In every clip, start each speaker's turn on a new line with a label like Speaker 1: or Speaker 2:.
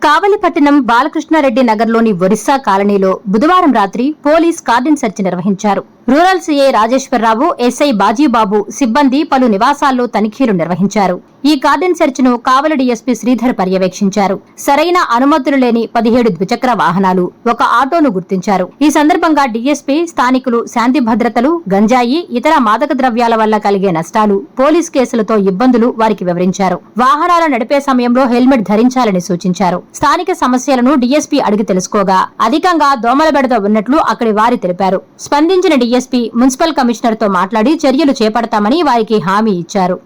Speaker 1: కావలిపట్టణం బాలకృష్ణారెడ్డి నగర్లోని ఒరిస్సా కాలనీలో బుధవారం రాత్రి పోలీస్ కార్డన్ సెర్చ్ నిర్వహించారు. Rural CI Rajeswararao, SI Bajibabu సిబ్బంది పలు నివాసాల్లో తనిఖీలు నిర్వహించారు. ఈ కార్డన్ సెర్చ్ ను కావలి డీఎస్పీ శ్రీధర్ పర్యవేక్షించారు. సరైన అనుమతులు లేని 17 ద్విచక్ర వాహనాలు, ఒక ఆటోను గుర్తించారు. ఈ సందర్భంగా డీఎస్పీ స్థానికులు శాంతి భద్రతలు, గంజాయి, ఇతర మాదక ద్రవ్యాల వల్ల కలిగే నష్టాలు, పోలీస్ కేసులతో ఇబ్బందులు వారికి వివరించారు. వాహనాల నడిపే సమయంలో హెల్మెట్ ధరించాలని సూచించారు. స్థానిక సమస్యలను డీఎస్పీ అడిగి తెలుసుకోగా అధికంగా దోమల బెడద ఉన్నట్లు అక్కడి వారి తెలిపారు. స్పందించిన డీఎస్పీ మున్సిపల్ కమిషనర్ తో మాట్లాడి చర్యలు చేపడతామని వారికి హామీ ఇచ్చారు.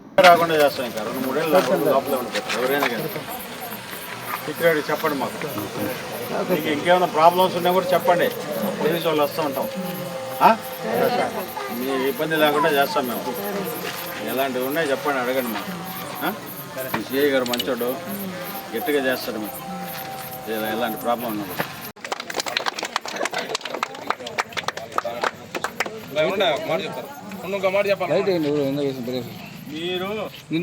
Speaker 2: చెప్పండి, మాకు ఇంకేమైనా ప్రాబ్లమ్స్ ఉన్నా కూడా చెప్పండి, పోలీసు వాళ్ళు వస్తూ ఉంటాం. మీ ఇబ్బంది లేకుండా చేస్తాం మేము. ఎలాంటివి ఉన్నాయి చెప్పండి, అడగండి. మాకు సిఐ గారు మంచోడు, గట్టిగా చేస్తాడు. మీకు ఎలాంటి ప్రాబ్లం ఉన్నది మీరు మీ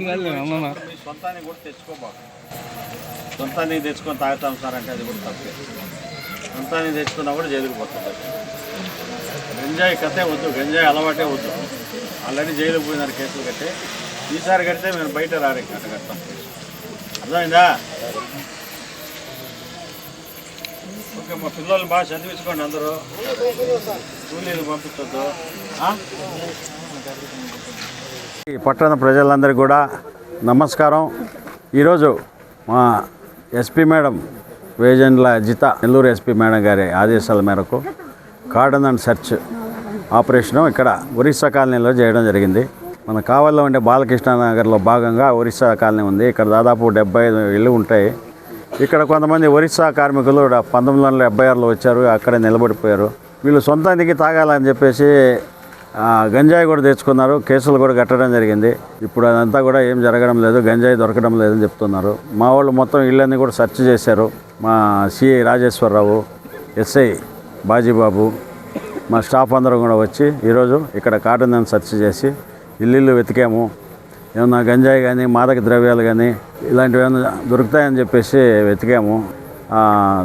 Speaker 2: సొంతానికి కూడా తెచ్చుకోబాకు. సొంతానికి తెచ్చుకొని తాగుతాం సార్ అంటే అది కూడా తప్పే. సొంతానికి తెచ్చుకున్నా కూడా జైలుకు పోతుంది. గంజాయి కథే వద్దు, గంజాయి అలవాటే వద్దు. ఆల్రెడీ జైలుకు పోయినారు కేసులు కట్టే. ఈసారి కడితే మేము బయట రారే కట్ట కడతాం. అర్థమైందా? ఓకే, మా పిల్లలు బాగా చదివించుకోండి. అందరూ కూలీలు పంపించొద్దు. పట్టణ ప్రజలందరికీ కూడా నమస్కారం. ఈరోజు మా SP madam Vejendla Jitha, Nellore SP madam గారి ఆదేశాల మేరకు కార్డన్ అండ్ సెర్చ్ ఆపరేషను ఇక్కడ ఒరిస్సా కాలనీలో చేయడం జరిగింది. మన కావలిలో ఉండే బాలకృష్ణ నగర్లో భాగంగా ఒరిస్సా కాలనీ ఉంది. ఇక్కడ దాదాపు 75 ఇళ్ళు ఉంటాయి. ఇక్కడ కొంతమంది ఒరిస్సా కార్మికులు 1976లో వచ్చారు, అక్కడే నిలబడిపోయారు. వీళ్ళు సొంతానికి తాగాలని చెప్పేసి గంజాయి కూడా తెచ్చుకున్నారు. కేసులు కూడా కట్టడం జరిగింది. ఇప్పుడు అదంతా కూడా ఏం జరగడం లేదు, గంజాయి దొరకడం లేదని చెప్తున్నారు. మా వాళ్ళు మొత్తం ఇళ్ళన్నీ కూడా సెర్చ్ చేశారు. మా సిఐ రాజేశ్వరరావు, ఎస్ఐ బాజీబాబు, మా స్టాఫ్ అందరం కూడా వచ్చి ఈరోజు ఇక్కడ కార్డన్ సెర్చ్ చేసి ఇల్లు వెతికాము. ఏమన్నా గంజాయి కానీ మాదక ద్రవ్యాలు కానీ ఇలాంటివి ఏమైనా దొరుకుతాయని చెప్పేసి వెతికాము.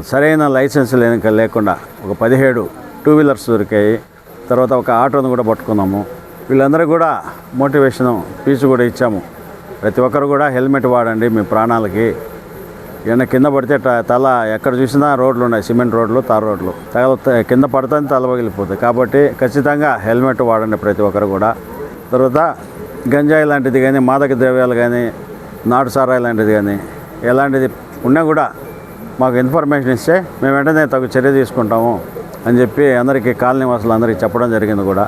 Speaker 2: సరైన లైసెన్స్ లేకుండా ఒక 17 టూ వీలర్స్ దొరికాయి. తర్వాత ఒక ఆటోను కూడా పట్టుకున్నాము. వీళ్ళందరూ కూడా మోటివేషన్ స్పీచ్ కూడా ఇచ్చాము. ప్రతి ఒక్కరు కూడా హెల్మెట్ వాడండి, మీ ప్రాణాలకి. ఏమైనా కింద పడితే తల ఎక్కడ చూసినా రోడ్లు ఉన్నాయి, సిమెంట్ రోడ్లు, తార్ రోడ్లు. కింద పడితే తల పగిలిపోతాయి. కాబట్టి ఖచ్చితంగా హెల్మెట్ వాడండి ప్రతి ఒక్కరు కూడా. తర్వాత గంజాయి లాంటిది కానీ, మాదక ద్రవ్యాలు కానీ, నాటు సారాయి లాంటిది కానీ ఎలాంటిది ఉన్నా కూడా మాకు ఇన్ఫర్మేషన్ ఇస్తే మేము వెంటనే తగు చర్య తీసుకుంటాము అని చెప్పి అందరికీ కాలనీ వాసులు అందరికీ చెప్పడం జరిగింది కూడా.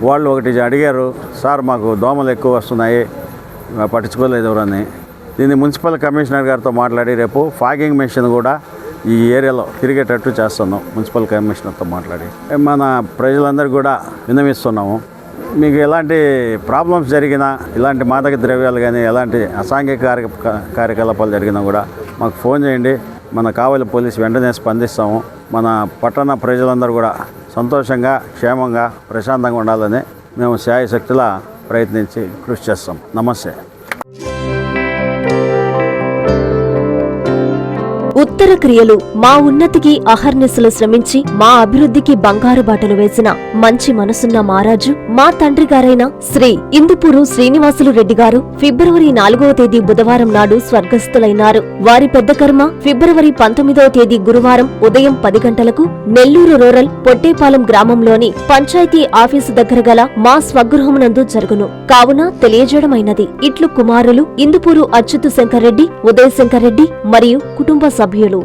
Speaker 2: వాళ్ళు ఒకటి అడిగారు, సార్ మాకు దోమలు ఎక్కువ వస్తున్నాయి, పట్టించుకోలేదు ఎవరని. దీన్ని మున్సిపల్ కమిషనర్ గారితో మాట్లాడి రేపు ఫాగింగ్ మెషిన్ కూడా ఈ ఏరియాలో తిరిగేటట్టు చేస్తున్నాం. మున్సిపల్ కమిషనర్తో మాట్లాడి మన ప్రజలందరికీ కూడా విన్నవిస్తున్నాము. మీకు ఎలాంటి ప్రాబ్లమ్స్ జరిగినా, ఇలాంటి మాదక ద్రవ్యాలు కానీ ఎలాంటి అసాంఘిక కార్యకలాపాలు జరిగినా కూడా మాకు ఫోన్ చేయండి. మన కావలి పోలీసు వెంటనే స్పందిస్తాము. మన పట్టణ ప్రజలందరూ కూడా సంతోషంగా, క్షేమంగా, ప్రశాంతంగా ఉండాలని మేము శాయశక్తులా ప్రయత్నించి కృషి చేస్తాం. నమస్తే.
Speaker 3: ఉత్తర క్రియలు మా ఉన్నతికి అహర్నిశలు శ్రమించి మా అభివృద్ధికి బంగారు బాటలు వేసిన మంచి మనసున్న మహారాజు మా తండ్రి గారైన శ్రీ ఇందుపూరు శ్రీనివాసులు రెడ్డి గారు ఫిబ్రవరి 4వ తేదీ బుధవారం నాడు స్వర్గస్థులైనారు. వారి పెద్ద కర్మ ఫిబ్రవరి 19వ తేదీ గురువారం ఉదయం 10 గంటలకు నెల్లూరు రూరల్ పొట్టేపాలెం గ్రామంలోని పంచాయతీ ఆఫీసు దగ్గర గల మా స్వగృహమునందు జరుగును. కావున తెలియజేయడమైనది. ఇట్లు కుమారులు ఇందుపూరు అచ్యుత్ శంకర్ రెడ్డి, ఉదయ్ శంకర్ రెడ్డి మరియు కుటుంబ సభ్యులు.